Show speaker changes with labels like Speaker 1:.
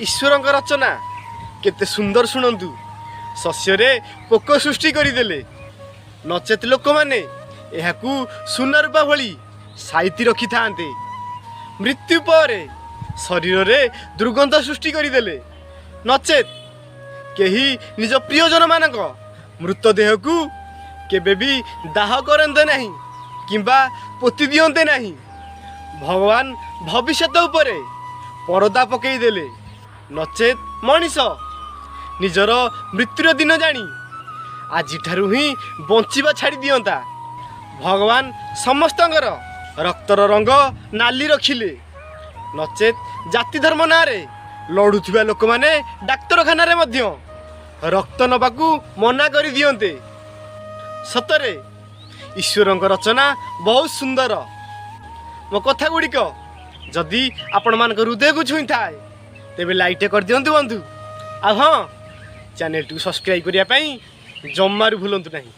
Speaker 1: ईश्वरଙ୍କ रचना केते सुंदर शुणु शस्यरे पोक सृष्टि करदेले नचेत लोक मैंने यहाकू सुना रूपा भली साइती रखि था मृत्यु पर शरीर रे दुर्गंध सृष्टि करदेले नचेत केही निज प्रियजन मानक मृतदेह को केबे भी दाह करते नहीं किंबा पोति दियंते नहीं। भगवान भविष्यत उपरे परदा पकईदेले नचेत मनीष निजर मृत्युर दिन जानी आज ही बंचिबा छाड़ी दियंता। भगवान समस्तंकर रक्तर रंग नाली रखिले नचेत जाति धर्म नारे लड़ुथिबा लोक माने डाक्तरखाना रे मध्य रक्त नबाकू मना कर दियंते। सतरे ईश्वरଙ୍କ रचना बहुत सुंदर। मो कथा गुड़िक जदि आपण मान हृदय को छुई थाए तेबे लाइक कर दियंतु बंधु। आ हाँ चैनल टू सब्सक्राइब करिया पई जम्मारू भूलंतु नहीं।